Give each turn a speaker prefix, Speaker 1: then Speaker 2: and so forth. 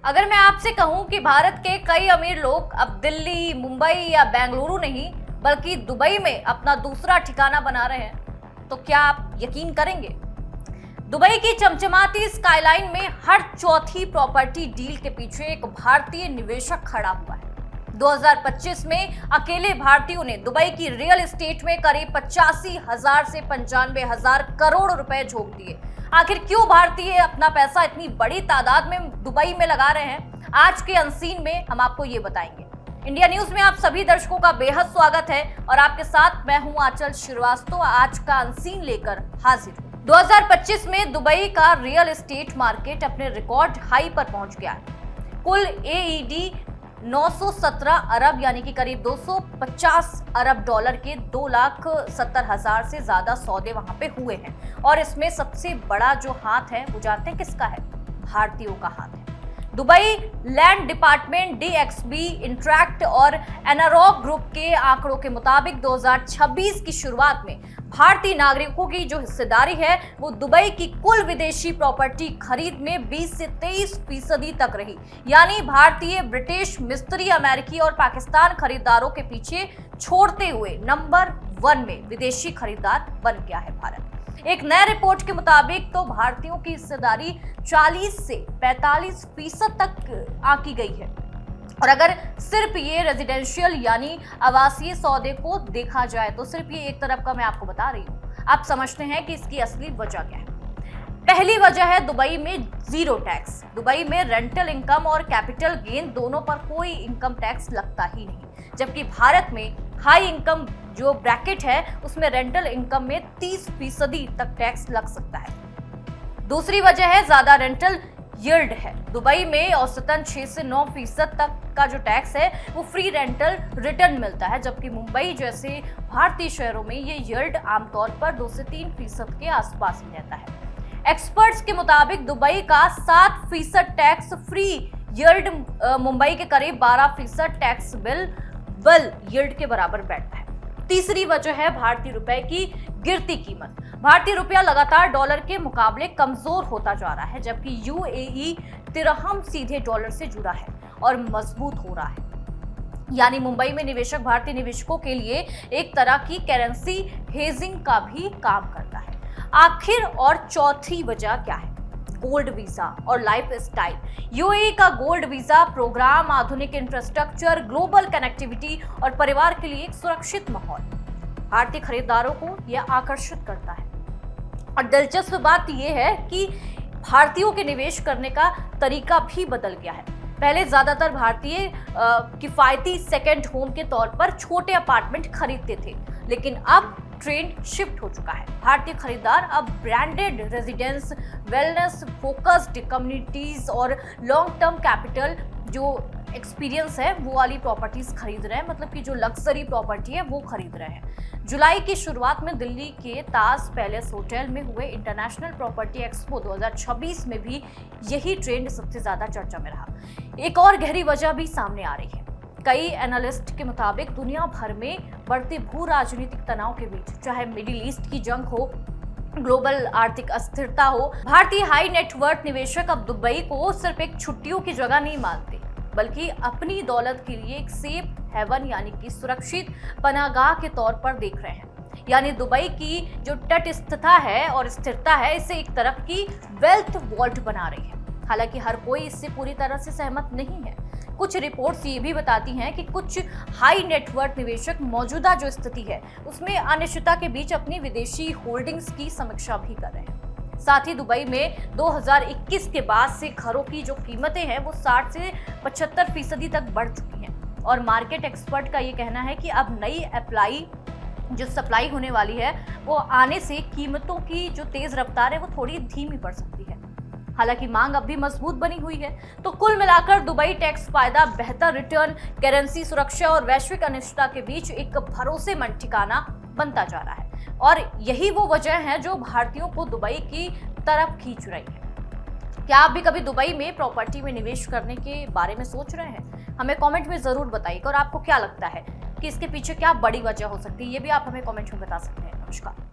Speaker 1: अगर मैं आपसे कहूं कि भारत के कई अमीर लोग अब दिल्ली, मुंबई या बेंगलुरु नहीं बल्कि दुबई में अपना दूसरा ठिकाना बना रहे हैं, तो क्या आप यकीन करेंगे? दुबई की चमचमाती स्काईलाइन में हर चौथी प्रॉपर्टी डील के पीछे एक भारतीय निवेशक खड़ा हुआ है। 2025 में अकेले भारतीयों ने दुबई की रियल एस्टेट में करीब 85,000 से 95,000 करोड़ रुपए झोंक दिए। आखिर क्यों भारतीय अपना पैसा इतनी बड़ी तादाद में दुबई में लगा रहे हैं, आज के अनसीन में हम आपको ये बताएंगे। इंडिया न्यूज में आप सभी दर्शकों का बेहद स्वागत है और आपके साथ मैं हूं आंचल श्रीवास्तव। आज का अनसीन लेकर हाजिर हूं। 2025 में दुबई का रियल एस्टेट मार्केट अपने रिकॉर्ड हाई पर पहुंच गया है। कुल AED 917 अरब यानी कि करीब 250 अरब डॉलर के 2,70,000 से ज्यादा सौदे वहां पे हुए हैं और इसमें सबसे बड़ा जो हाथ है वो जानते हैं किसका है? भारतीयों का हाथ है। Dubai land department, DXB, interact और एनारॉक ग्रुप के आंकड़ों के मुताबिक 2026 की शुरुआत में भारतीय नागरिकों की जो हिस्सेदारी है वो दुबई की कुल विदेशी प्रॉपर्टी खरीद में 20 से 23% तक रही। यानी भारतीय, ब्रिटिश, मिस्री, अमेरिकी और पाकिस्तान खरीदारों के पीछे छोड़ते हुए नंबर 1 में विदेशी खरीदार बन गया है भारत। एक नए रिपोर्ट के मुताबिक तो भारतीयों की हिस्सेदारी 40 से 45% तक आंकी गई है। और अगर सिर्फ ये रेजिडेंशियल यानी आवासीय सौदे को देखा जाए तो सिर्फ ये एक तरफ का मैं आपको बता रही हूँ। आप समझते हैं कि इसकी असली वजह क्या है? पहली वजह है दुबई में जीरो टैक्स। दुबई में रेंटल इनकम और कैपिटल गेन दोनों पर कोई इनकम टैक्स लगता ही नहीं, जबकि भारत में हाई इनकम जो ब्रैकेट है उसमें रेंटल इनकम में 30% तक टैक्स लग सकता है। दूसरी वजह है ज्यादा रेंटल यील्ड है। दुबई में औसतन 6 से 9% तक का जो टैक्स है वो फ्री रेंटल रिटर्न मिलता है, जबकि मुंबई जैसे भारतीय शहरों में ये यील्ड आमतौर पर 2 से 3% के आसपास ही रहता है। एक्सपर्ट्स के मुताबिक दुबई का 7% टैक्स फ्री यील्ड मुंबई के करीब 12% टैक्स बिल यील्ड के बराबर बैठता है। तीसरी वजह है भारतीय रुपए की गिरती कीमत। भारतीय रुपया लगातार डॉलर के मुकाबले कमजोर होता जा रहा है, जबकि UAE दिरहम सीधे डॉलर से जुड़ा है और मजबूत हो रहा है। यानी मुंबई में निवेशक भारतीय निवेशकों के लिए एक तरह की करेंसी हेजिंग का भी काम करता है। आखिर और चौथी वजह क्या है? गोल्ड वीजा और लाइफ स्टाइल। UAE का गोल्ड वीजा प्रोग्राम आधुनिक इंफ्रास्ट्रक्चर, ग्लोबल कनेक्टिविटी और परिवार के लिए एक सुरक्षित माहौल भारतीय खरीदारों को यह आकर्षित करता है। और दिलचस्प बात यह है कि भारतीयों के निवेश करने का तरीका भी बदल गया है। पहले ज्यादातर भारतीय किफायती सेकंड होम के तौर पर छोटे अपार्टमेंट खरीदते थे, लेकिन अब ट्रेंड शिफ्ट हो चुका है। भारतीय खरीदार अब branded residence, wellness focused communities और लॉन्ग टर्म कैपिटल जो एक्सपीरियंस है वो वाली प्रॉपर्टीज खरीद रहे हैं, मतलब कि जो लग्जरी प्रॉपर्टी है वो खरीद रहे हैं। जुलाई की शुरुआत में दिल्ली के ताज पैलेस होटल में हुए इंटरनेशनल प्रॉपर्टी एक्सपो 2026 में भी यही ट्रेंड सबसे ज्यादा चर्चा में रहा। एक और गहरी वजह भी सामने आ रही है। कई एनालिस्ट के मुताबिक दुनिया भर में बढ़ते भू राजनीतिक तनाव के बीच, चाहे मिडिल ईस्ट की जंग हो, ग्लोबल आर्थिक अस्थिरता हो, भारतीय हाई नेटवर्थ निवेशक अब दुबई को सिर्फ एक छुट्टियों की जगह नहीं मानते, बल्कि अपनी दौलत के लिए एक सेफ हेवन यानी कि सुरक्षित पनाहगाह के तौर पर देख रहे हैं। यानी दुबई की जो तटस्थता है और स्थिरता है इसे एक तरफ की वेल्थ वॉल्ट बना रही है। हालांकि हर कोई इससे पूरी तरह से सहमत नहीं है। कुछ रिपोर्ट्स ये भी बताती हैं कि कुछ हाई नेटवर्थ निवेशक मौजूदा जो स्थिति है उसमें अनिश्चितता के बीच अपनी विदेशी होल्डिंग्स की समीक्षा भी कर रहे हैं। साथ ही दुबई में 2021 के बाद से घरों की जो कीमतें हैं वो 60 से 75% तक बढ़ चुकी हैं और मार्केट एक्सपर्ट का ये कहना है कि अब नई जो सप्लाई होने वाली है वो आने से कीमतों की जो तेज रफ्तार है वो थोड़ी धीमी पड़ सकती है। हालांकि मांग अब भी मजबूत बनी हुई है। तो कुल मिलाकर दुबई टैक्स फायदा, बेहतर रिटर्न, करेंसी सुरक्षा और वैश्विक अनिश्चितता के बीच एक भरोसेमंद ठिकाना बनता जा रहा है और यही वो वजह है जो भारतीयों को दुबई की तरफ खींच रही है। क्या आप भी कभी दुबई में प्रॉपर्टी में निवेश करने के बारे में सोच रहे हैं? हमें कमेंट में जरूर बताइएगा और आपको क्या लगता है कि इसके पीछे क्या बड़ी वजह हो सकती है, ये भी आप हमें कमेंट में बता सकते हैं। नमस्कार।